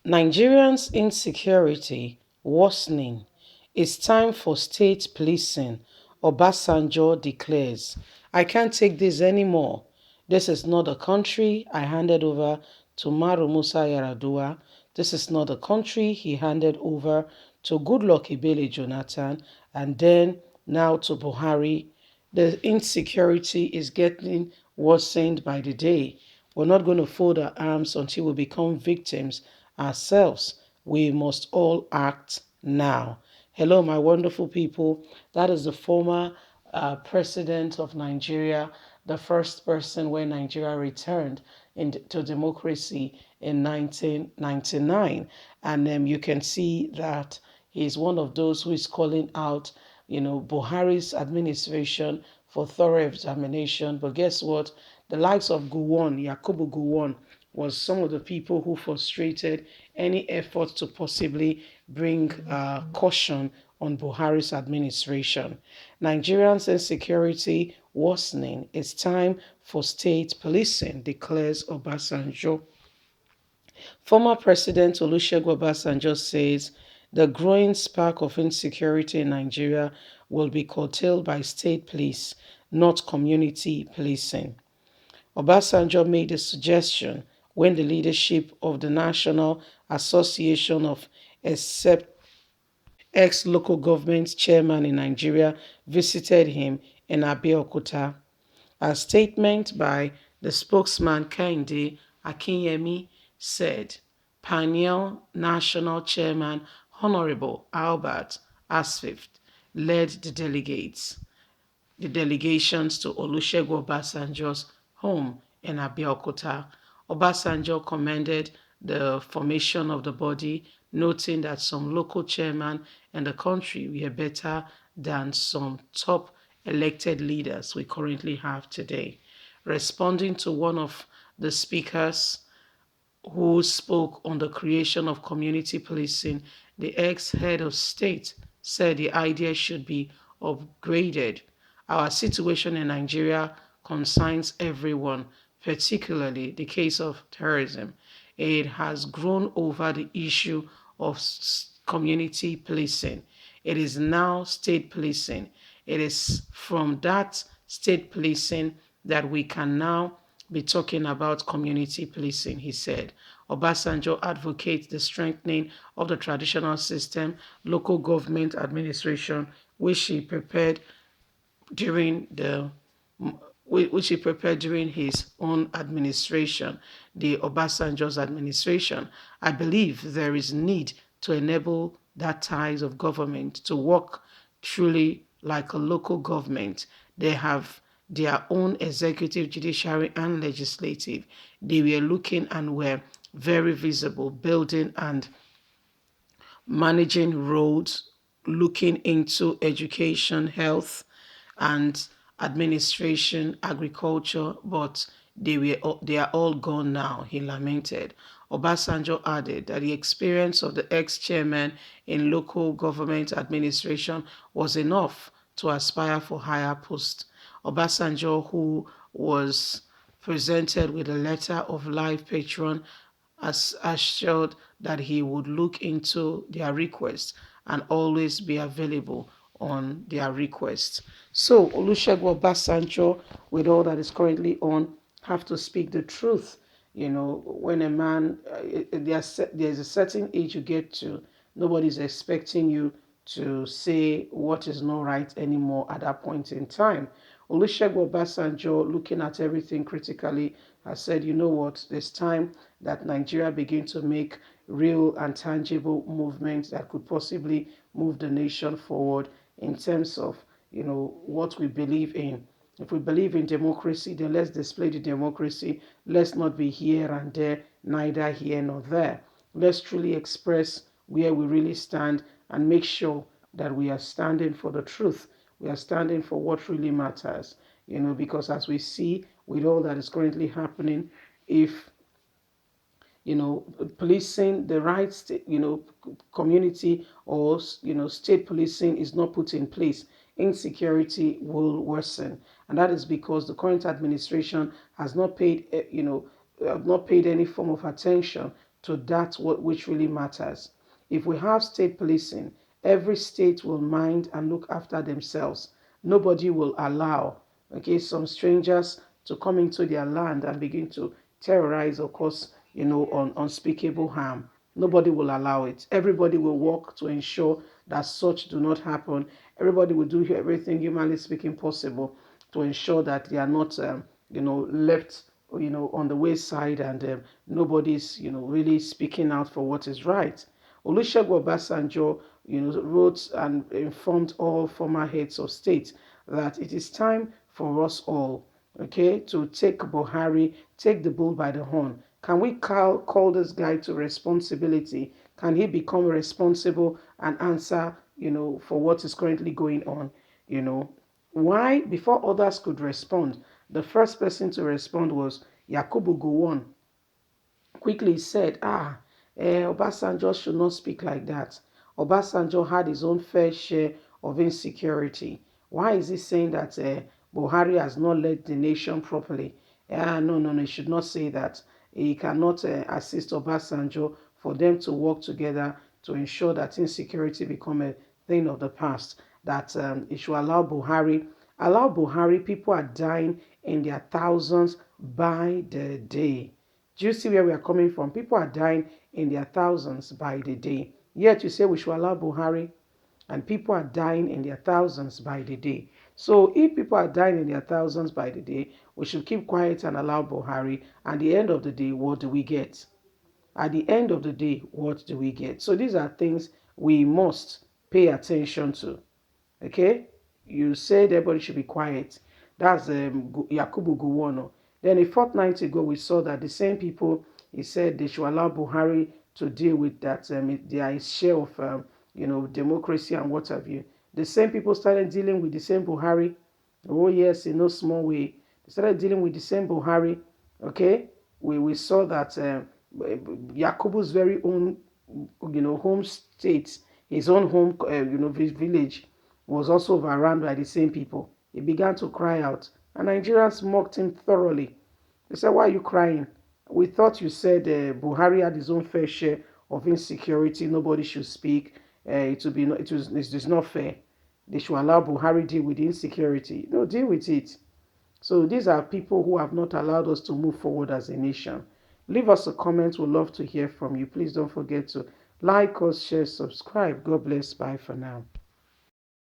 Nigerians' insecurity worsening. It's time for state policing, Obasanjo declares. I can't take this anymore. This is not a country I handed over to Maru Musa Yaradua. This is not a country he handed over to Goodluck Ebele Jonathan and then now to Buhari. The insecurity is getting worsened by the day. We're not going to fold our arms until we become victims ourselves. We must all act now. Hello, my wonderful people. That is the former president of Nigeria, the first person when Nigeria returned into democracy in 1999. And you can see that he's one of those who is calling out, Buhari's administration for thorough examination. But guess what? The likes of Gowon, Yakubu Gowon, was some of the people who frustrated any effort to possibly bring caution on Buhari's administration. Nigerians' insecurity worsening. It's time for state policing, declares Obasanjo. Former President Olusegun Obasanjo says the growing spark of insecurity in Nigeria will be curtailed by state police, not community policing. Obasanjo made a suggestion when the leadership of the National Association of ex-local government chairman in Nigeria visited him in Abeokuta. A statement by the spokesman Kehinde Akinyemi said, Pioneer National Chairman Honorable Albert Asfift led the delegations to Olusegun Obasanjo's home in Abeokuta. Obasanjo commended the formation of the body, noting that some local chairmen in the country were better than some top elected leaders we currently have today. Responding to one of the speakers who spoke on the creation of community policing, the ex-head of state said the idea should be upgraded. Our situation in Nigeria concerns everyone, particularly the case of terrorism. It has grown over the issue of community policing. It is now state policing. It is from that state policing that we can now be talking about community policing, he said. Obasanjo advocates the strengthening of the traditional system, local government administration, which he prepared during the which he prepared during his own administration, the Obasanjo's administration. I believe there is need to enable that ties of government to work truly like a local government. They have their own executive, judiciary, and legislative. They were looking and were very visible, building and managing roads, looking into education, health, and administration, agriculture, but they are all gone now, he lamented. Obasanjo added that the experience of the ex-chairman in local government administration was enough to aspire for higher posts. Obasanjo, who was presented with a letter of life patron, has assured that he would look into their requests and always be available on their requests. So Olusegun Obasanjo, with all that is currently on, have to speak the truth. When a man, there's a certain age you get to, nobody's expecting you to say what is not right anymore at that point in time. Olusegun Obasanjo, looking at everything critically, has said, you know what, there's time that Nigeria begin to make real and tangible movements that could possibly move the nation forward in terms of, what we believe in. If we believe in democracy, then let's display the democracy. Let's not be here and there, neither here nor there. Let's truly express where we really stand and make sure that we are standing for the truth. We are standing for what really matters, because as we see with all that is currently happening, if policing, the right, community or, state policing is not put in place, insecurity will worsen. And that is because the current administration has not paid, have not paid any form of attention to that which really matters. If we have state policing, every state will mind and look after themselves. Nobody will allow, okay, some strangers to come into their land and begin to terrorize or cause, unspeakable harm. Nobody will allow it. Everybody will work to ensure that such do not happen. Everybody will do everything humanly speaking possible to ensure that they are not, left, on the wayside, and nobody's, really speaking out for what is right. Olusegun Obasanjo, wrote and informed all former heads of state that it is time for us all, okay, to take Buhari, take the bull by the horn. Can we call this guy to responsibility? Can he become responsible and answer, for what is currently going on? You know, why? Before others could respond, the first person to respond was Yakubu Gowon. Quickly said, Obasanjo should not speak like that. Obasanjo had his own fair share of insecurity. Why is he saying that Buhari has not led the nation properly? No, no, no, he should not say that. He cannot assist Obasanjo for them to work together to ensure that insecurity become a thing of the past. That he should allow Buhari. Allow Buhari, people are dying in their thousands by the day. Do you see where we are coming from? People are dying in their thousands by the day. Yet you say we should allow Buhari, and people are dying in their thousands by the day. So if people are dying in their thousands by the day, we should keep quiet and allow Buhari. At the end of the day, what do we get? At the end of the day, what do we get? So these are things we must pay attention to. Okay, you said everybody should be quiet. That's Yakubu Gowon. Then a fortnight ago, we saw that the same people, he said they should allow Buhari to deal with that. There is share of, democracy and what have you. The same people started dealing with the same Buhari. Oh yes, in no small way. They started dealing with the same Buhari. Okay, we saw that Yakubu's very own, home state, his own home, village was also overrun by the same people. He began to cry out, and Nigerians mocked him thoroughly. They said, "Why are you crying? We thought you said Buhari had his own fair share of insecurity. Nobody should speak. It is not fair. They should allow Buhari deal with the insecurity. No, deal with it." So these are people who have not allowed us to move forward as a nation. Leave us a comment. We'd love to hear from you. Please don't forget to like us, share, subscribe. God bless. Bye for now.